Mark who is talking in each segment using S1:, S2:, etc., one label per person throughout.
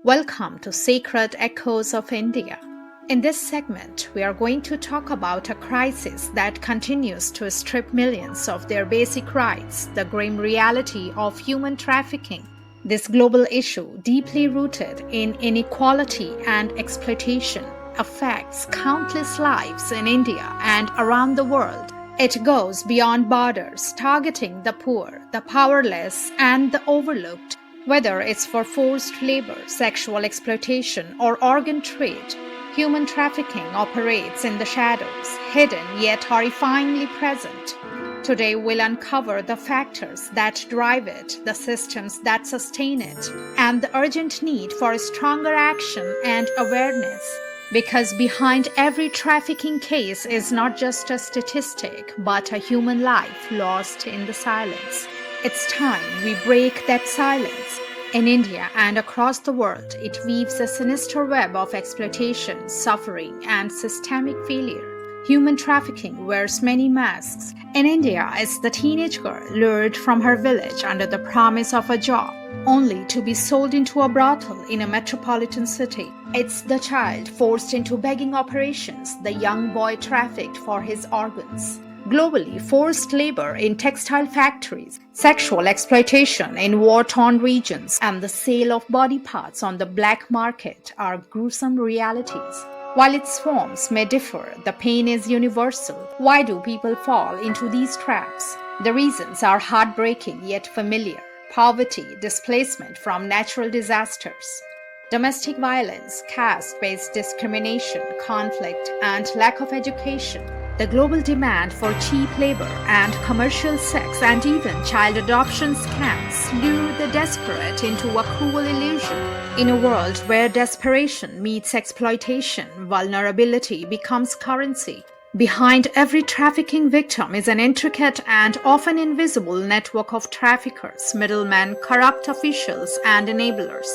S1: Welcome to Sacred Echoes of India. In this segment, we are going to talk about a crisis that continues to strip millions of their basic rights, the grim reality of human trafficking. This global issue, deeply rooted in inequality and exploitation, affects countless lives in India and around the world. It goes beyond borders, targeting the poor, the powerless, and the overlooked. Whether it's for forced labor, sexual exploitation, or organ trade, human trafficking operates in the shadows, hidden yet horrifyingly present. Today, we'll uncover the factors that drive it, the systems that sustain it, and the urgent need for stronger action and awareness. Because behind every trafficking case is not just a statistic, but a human life lost in the silence. It's time we break that silence. In India and across the world, it weaves a sinister web of exploitation, suffering, and systemic failure. Human trafficking wears many masks. In India, it's the teenage girl lured from her village under the promise of a job, only to be sold into a brothel in a metropolitan city. It's the child forced into begging operations, the young boy trafficked for his organs. Globally, forced labor in textile factories, sexual exploitation in war-torn regions, and the sale of body parts on the black market are gruesome realities. While its forms may differ, the pain is universal. Why do people fall into these traps? The reasons are heartbreaking yet familiar. Poverty, displacement from natural disasters, domestic violence, caste-based discrimination, conflict, and lack of education. The global demand for cheap labor and commercial sex and even child adoption scams lure the desperate into a cruel illusion. In a world where desperation meets exploitation, vulnerability becomes currency. Behind every trafficking victim is an intricate and often invisible network of traffickers, middlemen, corrupt officials, and enablers.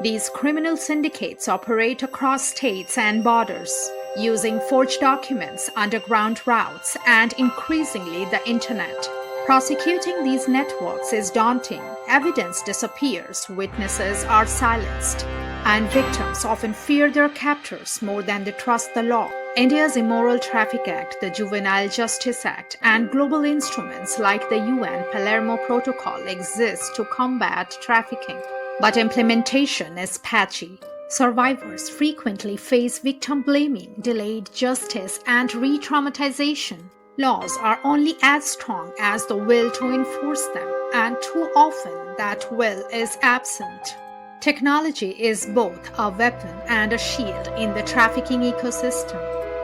S1: These criminal syndicates operate across states and borders, using forged documents, underground routes, and increasingly the internet. Prosecuting these networks is daunting. Evidence disappears, witnesses are silenced, and victims often fear their captors more than they trust the law. India's Immoral Traffic Act, the Juvenile Justice Act, and global instruments like the UN Palermo Protocol exist to combat trafficking. But implementation is patchy. Survivors frequently face victim blaming, delayed justice, and re-traumatization. Laws are only as strong as the will to enforce them, and too often that will is absent. Technology is both a weapon and a shield in the trafficking ecosystem.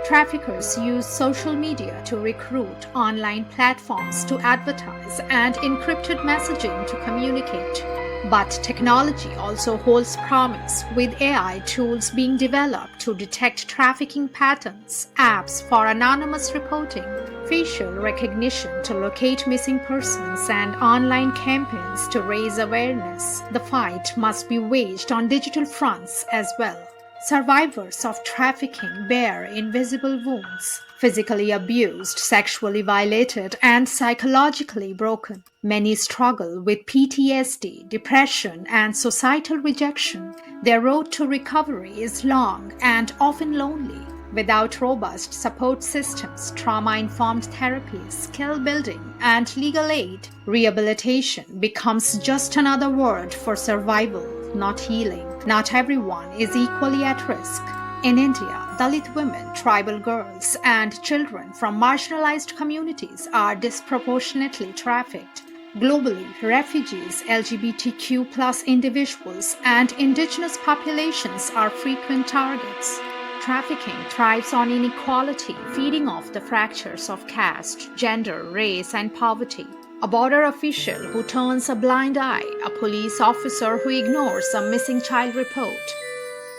S1: Traffickers use social media to recruit, online platforms to advertise, and encrypted messaging to communicate. But technology also holds promise, with AI tools being developed to detect trafficking patterns, apps for anonymous reporting, facial recognition to locate missing persons, and online campaigns to raise awareness. The fight must be waged on digital fronts as well. Survivors of trafficking bear invisible wounds, physically abused, sexually violated, and psychologically broken. Many struggle with PTSD, depression, and societal rejection. Their road to recovery is long and often lonely. Without robust support systems, trauma-informed therapies, skill building, and legal aid, rehabilitation becomes just another word for survival, not healing. Not everyone is equally at risk. In India, Dalit women, tribal girls, and children from marginalized communities are disproportionately trafficked. Globally, refugees, LGBTQ+ individuals, and indigenous populations are frequent targets. Trafficking thrives on inequality, feeding off the fractures of caste, gender, race, and poverty. A border official who turns a blind eye, a police officer who ignores a missing child report,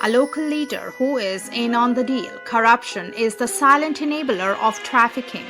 S1: a local leader who is in on the deal. Corruption is the silent enabler of trafficking.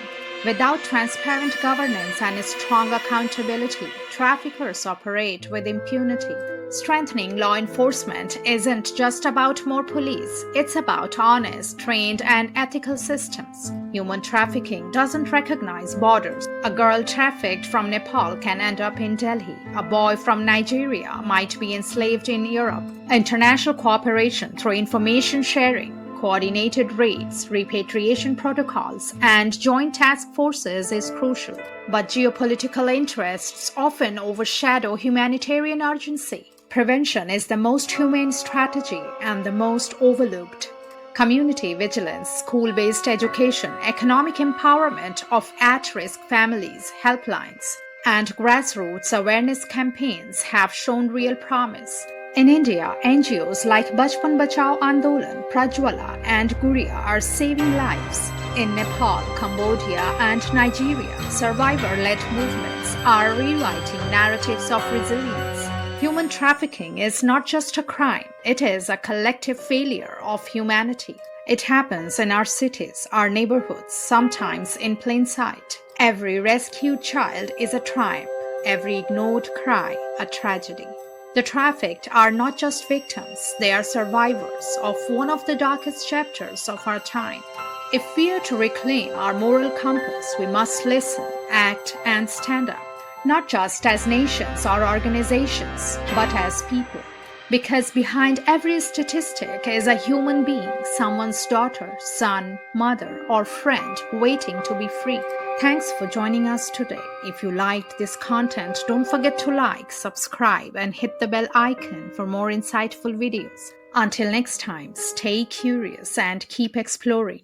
S1: Without transparent governance and strong accountability, traffickers operate with impunity. Strengthening law enforcement isn't just about more police, it's about honest, trained, and ethical systems. Human trafficking doesn't recognize borders. A girl trafficked from Nepal can end up in Delhi. A boy from Nigeria might be enslaved in Europe. International cooperation through information sharing, coordinated raids, repatriation protocols, and joint task forces is crucial. But geopolitical interests often overshadow humanitarian urgency. Prevention is the most humane strategy and the most overlooked. Community vigilance, school-based education, economic empowerment of at-risk families, helplines, and grassroots awareness campaigns have shown real promise. In India, NGOs like Bachpan Bachao Andolan, Prajwala, and Guria are saving lives. In Nepal, Cambodia, and Nigeria, survivor-led movements are rewriting narratives of resilience. Human trafficking is not just a crime, it is a collective failure of humanity. It happens in our cities, our neighborhoods, sometimes in plain sight. Every rescued child is a triumph, every ignored cry a tragedy. The trafficked are not just victims, they are survivors of one of the darkest chapters of our time. If we are to reclaim our moral compass, we must listen, act, and stand up. Not just as nations or organizations, but as people. Because behind every statistic is a human being, someone's daughter, son, mother, or friend waiting to be free. Thanks for joining us today. If you liked this content, don't forget to like, subscribe, and hit the bell icon for more insightful videos. Until next time, stay curious and keep exploring.